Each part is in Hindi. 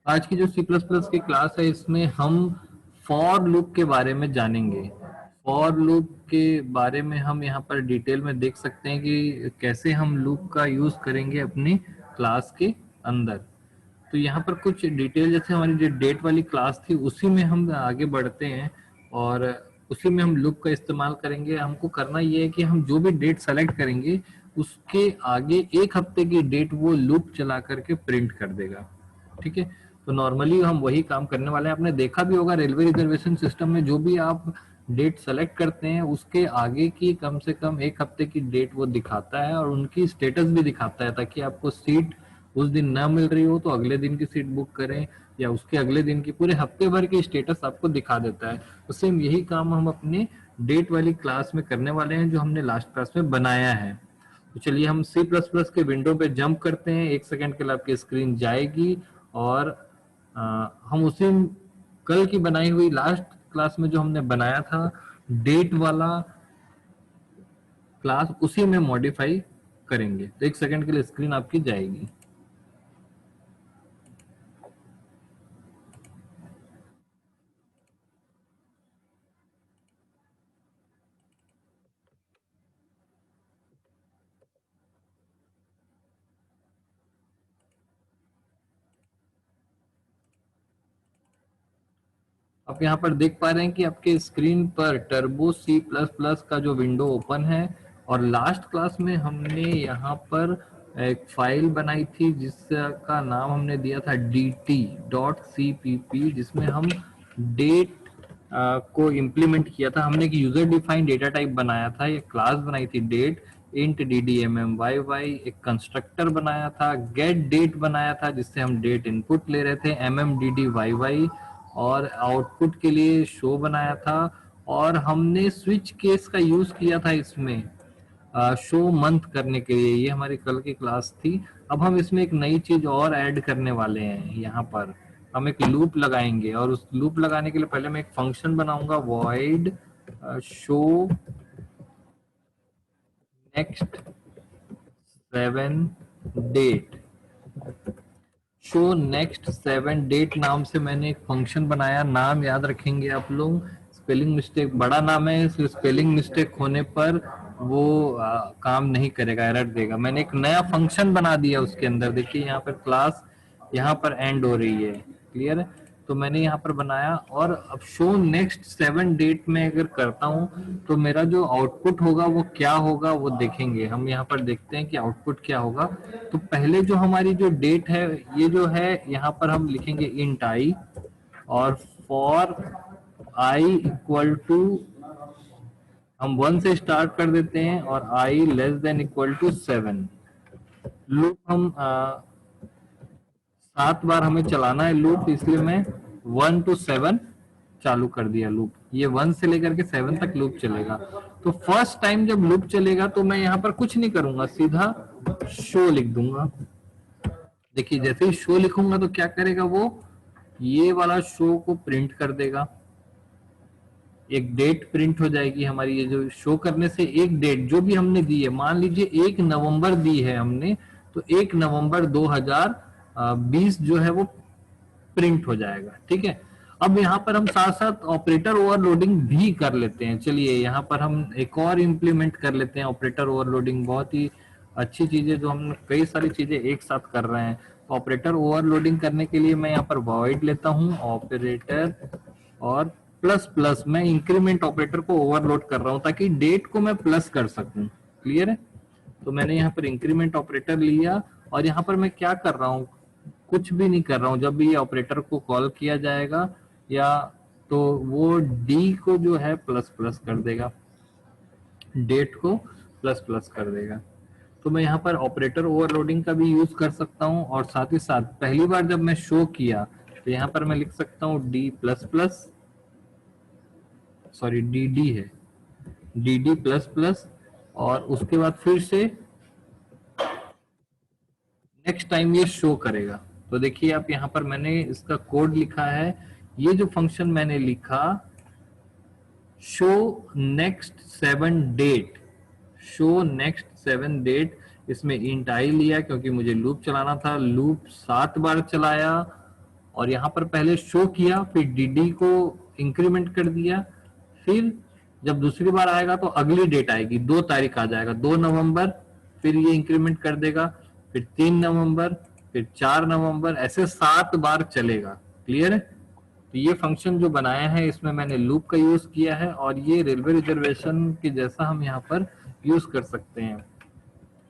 आज की जो C++ की क्लास है इसमें हम फॉर लूप के बारे में जानेंगे। फॉर लूप के बारे में हम यहाँ पर डिटेल में देख सकते हैं कि कैसे हम लूप का यूज करेंगे अपनी क्लास के अंदर। तो यहाँ पर कुछ डिटेल, जैसे हमारी जो डेट वाली क्लास थी उसी में हम आगे बढ़ते हैं और उसी में हम लूप का इस्तेमाल करेंगे। हमको करना ये है कि हम जो भी डेट सेलेक्ट करेंगे उसके आगे एक हफ्ते की डेट वो लूप चला करके प्रिंट कर देगा। ठीक है, तो नॉर्मली हम वही काम करने वाले हैं। आपने देखा भी होगा रेलवे रिजर्वेशन सिस्टम में जो भी आप डेट सेलेक्ट करते हैं उसके आगे की कम से कम एक हफ्ते की डेट वो दिखाता है और उनकी स्टेटस भी दिखाता है, ताकि आपको सीट उस दिन ना मिल रही हो तो अगले दिन की सीट बुक करें, या उसके अगले दिन की पूरे हफ्ते भर की स्टेटस आपको दिखा देता है। तो सेम यही काम हम अपने डेट वाली क्लास में करने वाले हैं जो हमने लास्ट क्लास में बनाया है। तो चलिए हम C++ के विंडो पे जंप करते हैं। एक सेकंड के लिए आपकी स्क्रीन जाएगी और हम उसी कल की बनाई हुई लास्ट क्लास में जो हमने बनाया था डेट वाला क्लास, उसी में मॉडिफाई करेंगे। तो एक सेकंड के लिए स्क्रीन आपकी जाएगी। आप यहाँ पर देख पा रहे हैं कि आपके स्क्रीन पर टर्बो C++ का जो विंडो ओपन है, और लास्ट क्लास में हमने यहाँ पर एक फाइल बनाई थी जिसका नाम हमने दिया था dt.cpp, जिसमें हम डेट को इम्प्लीमेंट किया था। हमने एक यूजर डिफाइंड डेटा टाइप बनाया था, एक क्लास बनाई थी डेट इंट ddmmyy, एक कंस्ट्रक्टर बनाया था गेट डेट बनाया था जिससे हम डेट इनपुट ले रहे थे mmddyy, और आउटपुट के लिए शो बनाया था। और हमने स्विच केस का यूज किया था इसमें शो मंथ करने के लिए। ये हमारी कल की क्लास थी। अब हम इसमें एक नई चीज और ऐड करने वाले हैं। यहाँ पर हम एक लूप लगाएंगे और उस लूप लगाने के लिए पहले मैं एक फंक्शन बनाऊंगा void show next 7 date. Show next 7 date नाम से मैंने एक फंक्शन बनाया। नाम याद रखेंगे आप लोग, स्पेलिंग मिस्टेक, बड़ा नाम है इसलिए स्पेलिंग मिस्टेक होने पर वो काम नहीं करेगा, एरर देगा। मैंने एक नया फंक्शन बना दिया उसके अंदर। देखिए यहाँ पर क्लास यहाँ पर एंड हो रही है, क्लियर है। तो मैंने यहाँ पर बनाया और अब शो नेक्स्ट 7 डेट में अगर करता हूँ तो मेरा जो आउटपुट होगा वो क्या होगा वो देखेंगे। हम यहाँ पर देखते हैं कि आउटपुट क्या होगा। तो पहले जो हमारी जो डेट है ये जो है यहाँ पर हम लिखेंगे इंट आई, और फॉर आई इक्वल टू हम 1 से स्टार्ट कर देते हैं और I less than equal to 7। Loop हम 7 बार हमें चलाना है लूप, इसलिए मैं 1 to 7 चालू कर दिया लूप। ये 1 से लेकर के 7 तक लूप चलेगा। तो फर्स्ट टाइम जब लूप चलेगा तो मैं यहाँ पर कुछ नहीं करूंगा, सीधा शो लिख दूंगा। देखिए जैसे ही शो लिखूंगा तो क्या करेगा वो, ये वाला शो को प्रिंट कर देगा। एक डेट प्रिंट हो जाएगी हमारी। ये जो शो करने से एक डेट जो भी हमने दी है, मान लीजिए 1 नवंबर दी है हमने, तो 1 नवंबर 2020 जो है वो प्रिंट हो जाएगा। ठीक है, अब यहाँ पर हम साथ साथ ऑपरेटर ओवरलोडिंग भी कर लेते हैं। चलिए यहाँ पर हम एक और इम्प्लीमेंट कर लेते हैं ऑपरेटर ओवरलोडिंग। बहुत ही अच्छी चीज है जो हम कई सारी चीजें एक साथ कर रहे हैं। ऑपरेटर ओवरलोडिंग करने के लिए मैं यहाँ पर वॉइड लेता हूँ ऑपरेटर, और प्लस प्लस मैं इंक्रीमेंट ऑपरेटर को ओवरलोड कर रहा हूँ ताकि डेट को मैं प्लस कर सकूं। क्लियर है। तो मैंने यहाँ पर इंक्रीमेंट ऑपरेटर लिया और यहाँ पर मैं क्या कर रहा हूँ, कुछ भी नहीं कर रहा हूँ। जब भी ये ऑपरेटर को कॉल किया जाएगा या तो वो डी को जो है प्लस प्लस कर देगा, डेट को प्लस प्लस कर देगा। तो मैं यहाँ पर ऑपरेटर ओवरलोडिंग का भी यूज कर सकता हूँ, और साथ ही साथ पहली बार जब मैं शो किया तो यहाँ पर मैं लिख सकता हूँ D plus plus, sorry D D है, डी डी प्लस प्लस, और उसके बाद फिर से नेक्स्ट टाइम ये शो करेगा। तो देखिए आप यहाँ पर मैंने इसका कोड लिखा है। ये जो फंक्शन मैंने लिखा show next 7 date, show next 7 date, इसमें इंट आई लिया क्योंकि मुझे लूप चलाना था। लूप 7 बार चलाया और यहाँ पर पहले शो किया, फिर डीडी को इंक्रीमेंट कर दिया, फिर जब दूसरी बार आएगा तो अगली डेट आएगी, 2 तारीख आ जाएगा, 2 नवंबर, फिर ये इंक्रीमेंट कर देगा, फिर 3 नवंबर, फिर 4 नवंबर, ऐसे 7 बार चलेगा। क्लियर है? तो ये फंक्शन जो बनाया है इसमें मैंने लूप का यूज किया है, और ये रेलवे रिजर्वेशन के जैसा हम यहाँ पर यूज कर सकते हैं।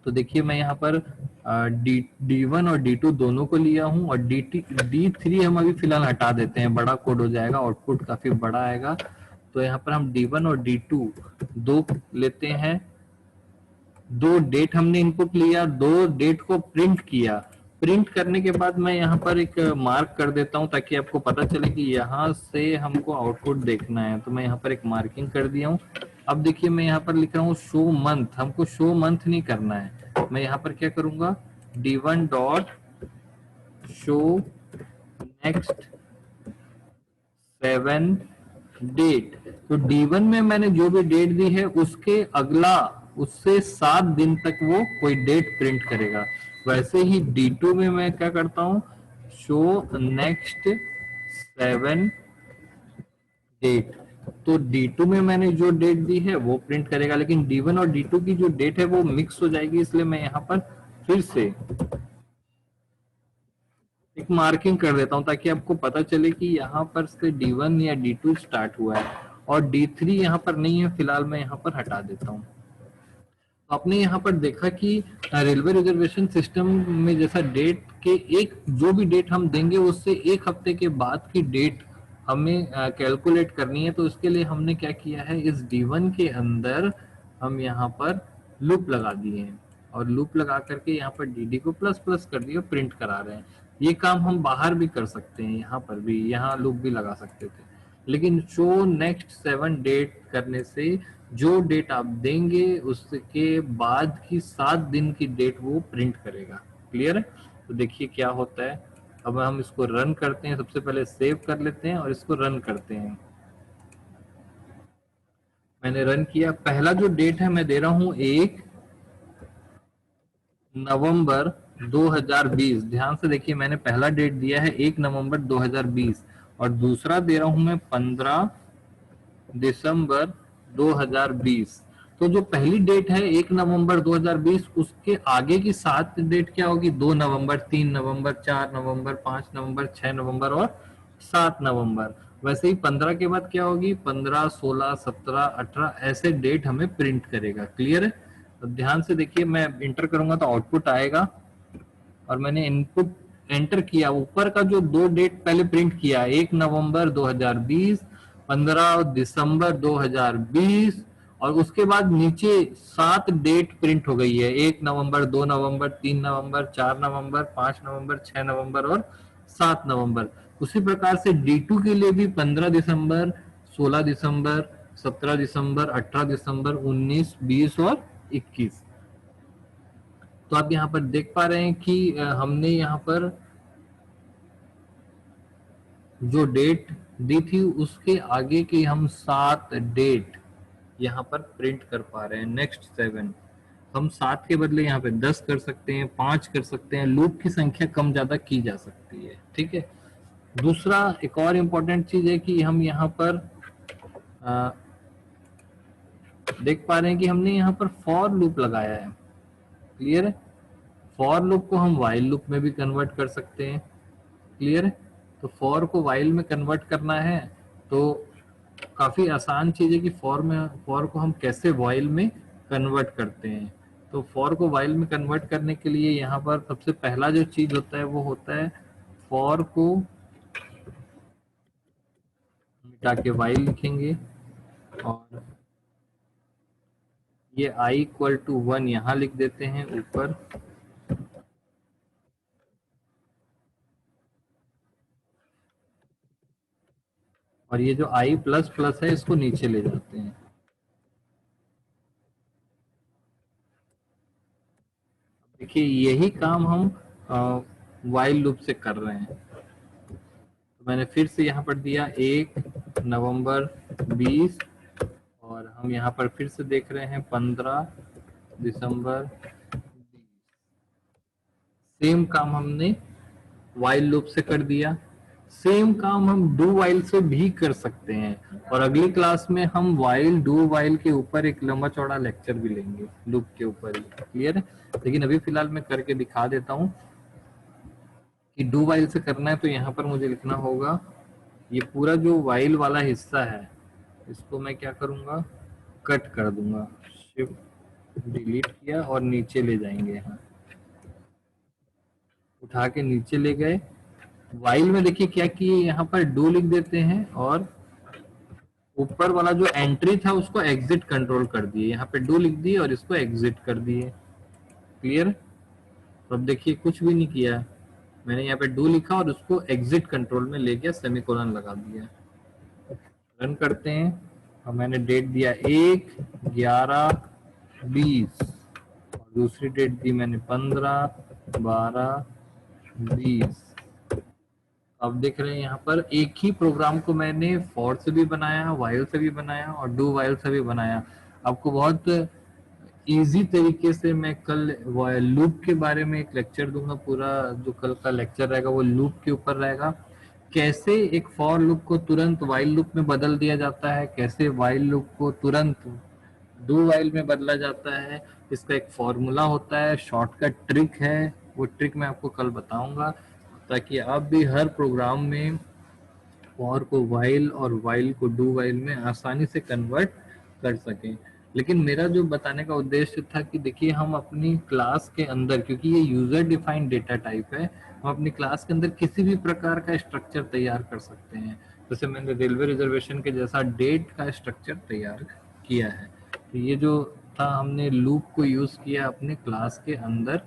तो देखिए मैं यहाँ पर D1 और D2 दोनों को लिया हूँ, और D3 हम अभी फिलहाल हटा देते हैं, बड़ा कोड हो जाएगा, आउटपुट काफी बड़ा आएगा। तो यहाँ पर हम D1 और D2 दो लेते हैं, 2 डेट हमने इनपुट लिया, 2 डेट को प्रिंट किया। प्रिंट करने के बाद मैं यहाँ पर एक मार्क कर देता हूँ ताकि आपको पता चले कि यहाँ से हमको आउटपुट देखना है। तो मैं यहाँ पर एक मार्किंग कर दिया हूँ। अब देखिए मैं यहाँ पर लिख रहा हूँ शो मंथ, हमको शो मंथ नहीं करना है। मैं यहाँ पर क्या करूंगा, D1 dot show next 7 date. तो D1 में मैंने जो भी डेट दी है उसके अगला, उससे 7 दिन तक वो कोई डेट प्रिंट करेगा। वैसे ही D2 में मैं क्या करता हूँ, शो नेक्स्ट 7 डेट। तो D2 में मैंने जो डेट दी है वो प्रिंट करेगा, लेकिन D1 और D2 की जो डेट है वो मिक्स हो जाएगी, इसलिए मैं यहाँ पर फिर से एक मार्किंग कर देता हूं ताकि आपको पता चले कि यहाँ पर से D1 या D2 स्टार्ट हुआ है, और D3 यहाँ पर नहीं है, फिलहाल मैं यहाँ पर हटा देता हूँ। आपने यहाँ पर देखा कि रेलवे रिजर्वेशन सिस्टम में जैसा डेट के एक जो भी डेट हम देंगे उससे 1 हफ्ते के बाद की डेट हमें कैलकुलेट करनी है। तो इसके लिए हमने क्या किया है, इस D1 के अंदर हम यहाँ पर लूप लगा दिए हैं, और लूप लगा करके यहाँ पर DD को प्लस प्लस कर दिया, प्रिंट करा रहे हैं। ये काम हम बाहर भी कर सकते हैं, यहाँ पर भी, यहाँ लूप भी लगा सकते थे, लेकिन शो नेक्स्ट 7 डेट करने से जो डेट आप देंगे उसके बाद की 7 दिन की डेट वो प्रिंट करेगा। क्लियर है? तो देखिए क्या होता है। अब हम इसको रन करते हैं, सबसे पहले सेव कर लेते हैं और इसको रन करते हैं। मैंने रन किया, पहला जो डेट है मैं दे रहा हूं 1 नवंबर 2020। ध्यान से देखिए मैंने पहला डेट दिया है 1 नवंबर 2020, और दूसरा दे रहा हूं मैं 15 दिसंबर 2020। तो जो पहली डेट है 1 नवंबर 2020, उसके आगे की 7 डेट क्या होगी, 2 नवंबर, 3 नवंबर, 4 नवंबर, 5 नवंबर, 6 नवंबर और 7 नवंबर। वैसे ही 15 के बाद क्या होगी, 15, 16, 17, 18 ऐसे डेट हमें प्रिंट करेगा। क्लियर है? तो ध्यान से देखिए, मैं इंटर करूंगा तो आउटपुट आएगा, और मैंने इनपुट एंटर किया, ऊपर का जो 2 डेट पहले प्रिंट किया, 1 नवंबर 2020, 15 दिसंबर 2020, और उसके बाद नीचे 7 डेट प्रिंट हो गई है, 1 नवंबर, 2 नवंबर, 3 नवंबर, 4 नवंबर, 5 नवंबर, 6 नवंबर और 7 नवंबर। उसी प्रकार से D2 के लिए भी 15 दिसंबर, 16 दिसंबर, 17 दिसंबर, 18 दिसंबर, 19, 20 और 21। तो आप यहाँ पर देख पा रहे हैं कि हमने यहाँ पर जो डेट दी थी उसके आगे की हम 7 डेट यहाँ पर प्रिंट कर पा रहे हैं। नेक्स्ट 7 हम 7 के बदले यहाँ पे 10 कर सकते हैं, 5 कर सकते हैं, लूप की संख्या कम ज्यादा की जा सकती है। ठीक है। दूसरा एक और इम्पोर्टेंट चीज है कि हम यहाँ पर आ, देख पा रहे हैं कि हमने यहाँ पर फॉर लूप लगाया है। क्लियर है? फॉर लूप को हम वाइल लूप में भी कन्वर्ट कर सकते हैं। क्लियर है? तो फॉर को वाइल में कन्वर्ट करना है तो काफी आसान चीज है कि फॉर को हम कैसे वाइल में कन्वर्ट करते हैं। तो फॉर को वाइल में कन्वर्ट करने के लिए यहाँ पर सबसे पहला जो चीज होता है वो होता है, फॉर को मिटा के वाइल लिखेंगे, और ये i=1 यहाँ लिख देते हैं ऊपर, और ये जो i प्लस प्लस है इसको नीचे ले जाते हैं। देखिए यही काम हम वाइल लूप से कर रहे हैं। तो मैंने फिर से यहाँ पर दिया 1 नवंबर 20, और हम यहाँ पर फिर से देख रहे हैं 15 दिसंबर 20। सेम काम हमने वाइल लूप से कर दिया। सेम काम हम डू वाइल से भी कर सकते हैं, और अगली क्लास में हम वाइल डू वाइल के ऊपर एक लंबा चौड़ा लेक्चर भी लेंगे, लूप के ऊपर ही। क्लियर है? लेकिन अभी फिलहाल मैं करके दिखा देता हूँ कि डू वाइल से करना है। तो यहाँ पर मुझे लिखना होगा, ये पूरा जो वाइल वाला हिस्सा है इसको मैं क्या करूंगा, कट कर दूंगा। शिफ्ट डिलीट किया और नीचे ले जाएंगे, यहाँ उठा के नीचे ले गए। वाइल में देखिए क्या किए, यहाँ पर डू लिख देते हैं और ऊपर वाला जो एंट्री था उसको एग्जिट कंट्रोल कर दिए, यहाँ पे डू लिख दिए और इसको एग्जिट कर दिए। क्लियर? तो अब देखिए कुछ भी नहीं किया, मैंने यहाँ पे डू लिखा और उसको एग्जिट कंट्रोल में ले गया, सेमीकोलन लगा दिया। रन करते हैं और मैंने डेट दिया 1/11/20 और दूसरी डेट दी मैंने 15/12/20। अब देख रहे हैं यहाँ पर एक ही प्रोग्राम को मैंने फॉर से भी बनाया, वाइल से भी बनाया और डू वाइल से भी बनाया। आपको बहुत इजी तरीके से मैं कल लूप के बारे में एक लेक्चर दूंगा, पूरा जो कल का लेक्चर रहेगा वो लूप के ऊपर रहेगा। कैसे एक फॉर लूप को तुरंत वाइल लूप में बदल दिया जाता है, कैसे वाइल लूप को तुरंत डू वाइल में बदला जाता है, इसका एक फॉर्मूला होता है, शॉर्टकट ट्रिक है। वो ट्रिक मैं आपको कल बताऊंगा, ताकि आप भी हर प्रोग्राम में फॉर को वाइल और वाइल को डू वाइल में आसानी से कन्वर्ट कर सकें। लेकिन मेरा जो बताने का उद्देश्य था कि देखिए हम अपनी क्लास के अंदर, क्योंकि ये यूजर डिफाइंड डेटा टाइप है, हम अपनी क्लास के अंदर किसी भी प्रकार का स्ट्रक्चर तैयार कर सकते हैं। जैसे मैंने रेलवे रिजर्वेशन के जैसा डेट का स्ट्रक्चर तैयार किया है। तो ये जो था, हमने लूप को यूज किया अपने क्लास के अंदर।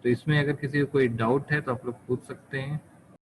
तो इसमें अगर किसी को कोई डाउट है तो आप लोग पूछ सकते हैं।